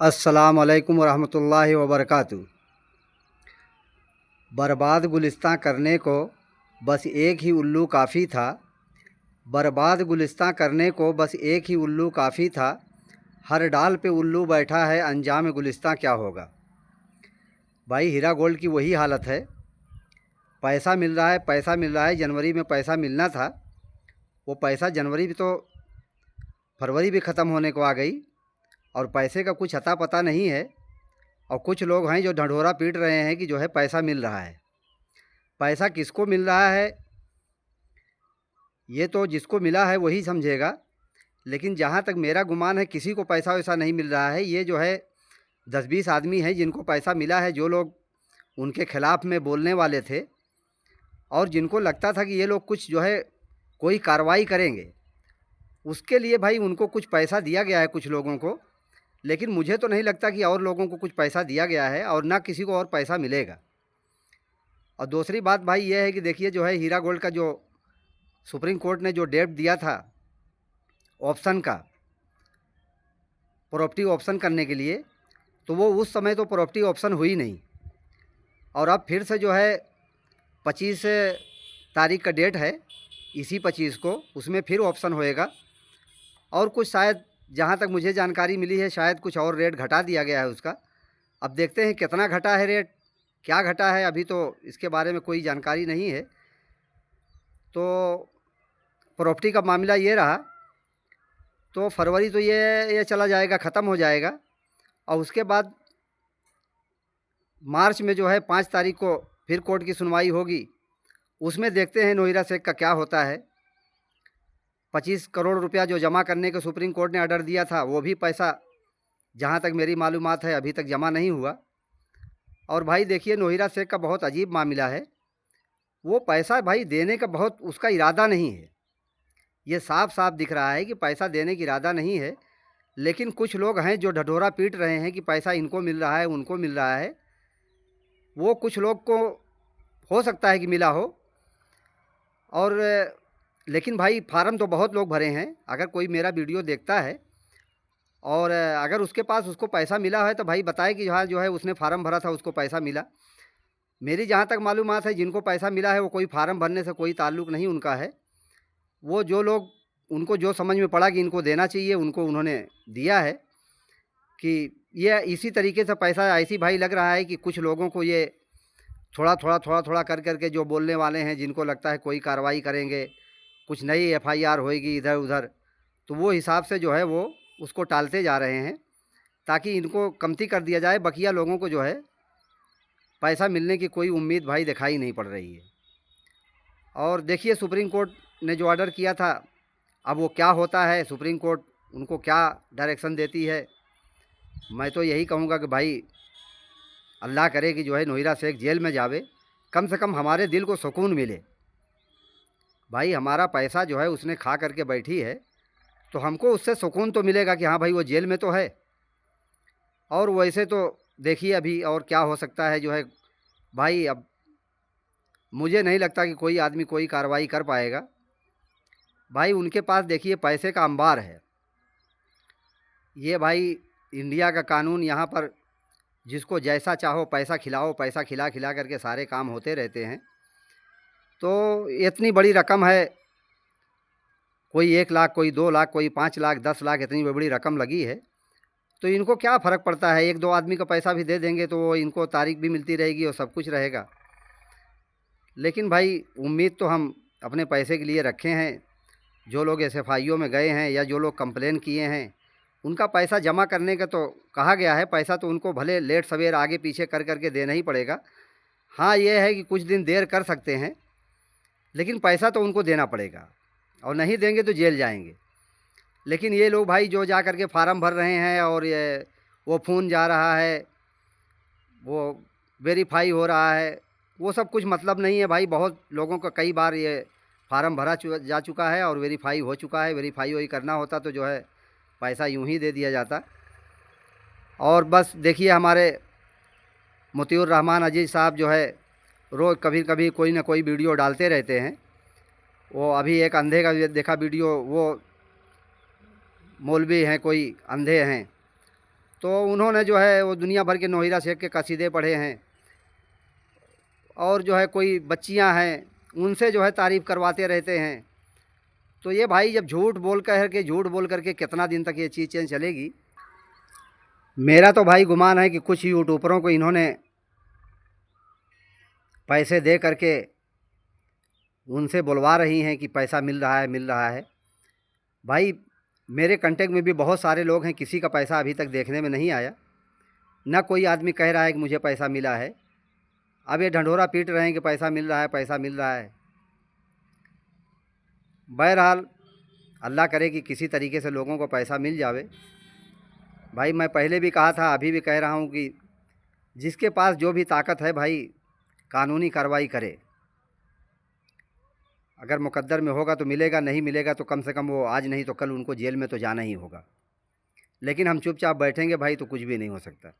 अस्सलाम वालेकुम रहमतुल्लाहि व बरकातुहू। बर्बाद गुलिस्तां करने को बस एक ही उल्लू काफ़ी था। बर्बाद गुलिस्तां करने को बस एक ही उल्लू काफ़ी था। हर डाल पे उल्लू बैठा है, अंजाम गुलिस्तां क्या होगा। भाई हीरा गोल्ड की वही हालत है। पैसा मिल रहा है, पैसा मिल रहा है। जनवरी में पैसा मिलना था, वो पैसा जनवरी भी तो फरवरी भी ख़त्म होने को आ गई और पैसे का कुछ अता पता नहीं है। और कुछ लोग हैं जो ढंढोरा पीट रहे हैं कि जो है पैसा मिल रहा है। पैसा किसको मिल रहा है ये तो जिसको मिला है वही समझेगा, लेकिन जहाँ तक मेरा गुमान है किसी को पैसा वैसा नहीं मिल रहा है। ये जो है 10-20 आदमी हैं जिनको पैसा मिला है, जो लोग उनके खिलाफ़ में बोलने वाले थे और जिनको लगता था कि ये लोग कुछ जो है कोई कार्रवाई करेंगे, उसके लिए भाई उनको कुछ पैसा दिया गया है कुछ लोगों को। लेकिन मुझे तो नहीं लगता कि और लोगों को कुछ पैसा दिया गया है और ना किसी को और पैसा मिलेगा। और दूसरी बात भाई ये है कि देखिए जो है हीरा गोल्ड का जो सुप्रीम कोर्ट ने जो डेट दिया था ऑप्शन का, प्रॉपर्टी ऑप्शन करने के लिए, तो वो उस समय तो प्रॉपर्टी ऑप्शन हुई नहीं। और अब फिर से जो है 25 तारीख का डेट है, इसी 25 को उसमें फिर ऑप्शन होएगा। और कुछ शायद जहाँ तक मुझे जानकारी मिली है शायद कुछ और रेट घटा दिया गया है उसका। अब देखते हैं कितना घटा है रेट, क्या घटा है, अभी तो इसके बारे में कोई जानकारी नहीं है। तो प्रॉपर्टी का मामला ये रहा, तो फरवरी तो ये चला जाएगा, ख़त्म हो जाएगा। और उसके बाद मार्च में जो है 5 तारीख को फिर कोर्ट की सुनवाई होगी। उसमें देखते हैं नोहिरा शेख का क्या होता है। 25 करोड़ रुपया जो जमा करने के सुप्रीम कोर्ट ने ऑर्डर दिया था, वो भी पैसा जहाँ तक मेरी मालूमात है अभी तक जमा नहीं हुआ। और भाई देखिए नोहिरा शेख का बहुत अजीब मामला है। वो पैसा भाई देने का बहुत उसका इरादा नहीं है, ये साफ साफ दिख रहा है कि पैसा देने की इरादा नहीं है। लेकिन कुछ लोग हैं जो ढढोरा पीट रहे हैं कि पैसा इनको मिल रहा है, उनको मिल रहा है। वो कुछ लोग को हो सकता है कि मिला हो। और लेकिन भाई फार्म तो बहुत लोग भरे हैं। अगर कोई मेरा वीडियो देखता है और अगर उसके पास उसको पैसा मिला है तो भाई बताए कि हाँ जो है उसने फार्म भरा था उसको पैसा मिला। मेरी जहाँ तक मालूमात है जिनको पैसा मिला है वो कोई फार्म भरने से कोई ताल्लुक़ नहीं उनका है। वो जो लोग उनको जो समझ में पड़ा कि इनको देना चाहिए उनको उन्होंने दिया है। कि ये इसी तरीके से पैसा ऐसी भाई लग रहा है कि कुछ लोगों को ये थोड़ा थोड़ा कर करके जो बोलने वाले हैं, जिनको लगता है कोई कार्रवाई करेंगे, कुछ नई एफआईआर होएगी इधर उधर, तो वो हिसाब से जो है वो उसको टालते जा रहे हैं ताकि इनको कमती कर दिया जाए। बकिया लोगों को जो है पैसा मिलने की कोई उम्मीद भाई दिखाई नहीं पड़ रही है। और देखिए सुप्रीम कोर्ट ने जो ऑर्डर किया था, अब वो क्या होता है, सुप्रीम कोर्ट उनको क्या डायरेक्शन देती है। मैं तो यही कहूँगा कि भाई अल्लाह करे कि जो है नोहिरा शेख जेल में जावे, कम से कम हमारे दिल को सुकून मिले। भाई हमारा पैसा जो है उसने खा करके बैठी है, तो हमको उससे सुकून तो मिलेगा कि हाँ भाई वो जेल में तो है। और वैसे तो देखिए अभी और क्या हो सकता है जो है भाई, अब मुझे नहीं लगता कि कोई आदमी कोई कार्रवाई कर पाएगा। भाई उनके पास देखिए पैसे का अंबार है। ये भाई इंडिया का कानून, यहाँ पर जिसको जैसा चाहो पैसा खिलाओ, पैसा खिला खिला करके सारे काम होते रहते हैं। तो इतनी बड़ी रकम है, कोई 1 लाख, कोई 2 लाख, कोई 5 लाख, 10 लाख, इतनी बड़ी रकम लगी है। तो इनको क्या फ़र्क पड़ता है, 1-2 आदमी का पैसा भी दे देंगे तो वो इनको तारीख भी मिलती रहेगी और सब कुछ रहेगा। लेकिन भाई उम्मीद तो हम अपने पैसे के लिए रखे हैं। जो लोग एसएफआईओ में गए हैं या जो लोग कंप्लेन किए हैं, उनका पैसा जमा करने का तो कहा गया है। पैसा तो उनको भले लेट सवेर आगे पीछे कर करके देना ही पड़ेगा। हाँ ये है कि कुछ दिन देर कर सकते हैं, लेकिन पैसा तो उनको देना पड़ेगा और नहीं देंगे तो जेल जाएंगे। लेकिन ये लोग भाई जो जा करके फार्म भर रहे हैं और ये वो फ़ोन जा रहा है, वो वेरीफाई हो रहा है, वो सब कुछ मतलब नहीं है भाई। बहुत लोगों का कई बार ये फार्म भरा जा चुका है और वेरीफाई हो चुका है। वेरीफाई वही करना होता तो जो है पैसा यूं ही दे दिया जाता। और बस देखिए हमारे मोतियुर रहमान अजीज़ साहब जो है रोज़ कभी कभी कोई ना कोई वीडियो डालते रहते हैं। वो अभी एक अंधे का देखा वीडियो, वो मौलवी हैं, कोई अंधे हैं, तो उन्होंने जो है वो दुनिया भर के नोहिरा शेख के कसीदे पढ़े हैं, और जो है कोई बच्चियां हैं उनसे जो है तारीफ़ करवाते रहते हैं। तो ये भाई जब झूठ बोल करके कितना दिन तक ये चीज़ें चलेगी। मेरा तो भाई गुमान है कि कुछ यूट्यूबरों को इन्होंने पैसे दे करके उनसे बुलवा रही हैं कि पैसा मिल रहा है, मिल रहा है। भाई मेरे कांटेक्ट में भी बहुत सारे लोग हैं, किसी का पैसा अभी तक देखने में नहीं आया, ना कोई आदमी कह रहा है कि मुझे पैसा मिला है। अब ये ढंढोरा पीट रहे हैं कि पैसा मिल रहा है, पैसा मिल रहा है। बहरहाल अल्लाह करे कि किसी तरीके से लोगों को पैसा मिल जावे। भाई मैं पहले भी कहा था, अभी भी कह रहा हूँ कि जिसके पास जो भी ताकत है भाई कानूनी कार्रवाई करे। अगर मुकद्दर में होगा तो मिलेगा, नहीं मिलेगा तो कम से कम वो आज नहीं तो कल उनको जेल में तो जाना ही होगा। लेकिन हम चुपचाप बैठेंगे भाई तो कुछ भी नहीं हो सकता।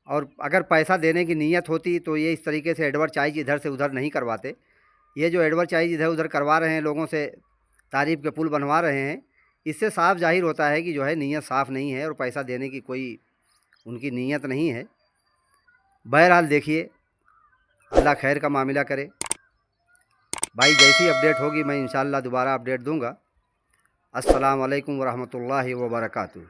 और अगर पैसा देने की नीयत होती तो ये इस तरीके से एडवर्टाइज इधर से उधर नहीं करवाते। ये जो एडवर्टाइज इधर उधर करवा रहे हैं, लोगों से तारीफ़ के पुल बनवा रहे हैं, इससे साफ जाहिर होता है कि जो है नीयत साफ़ नहीं है और पैसा देने की कोई उनकी नीयत नहीं है। बहरहाल देखिए, अल्लाह खैर का मामला करे। भाई जैसी अपडेट होगी मैं इंशाअल्लाह दोबारा अपडेट दूंगा। अस्सलाम वालेकुम व रहमतुल्लाहि व बरकातुहू।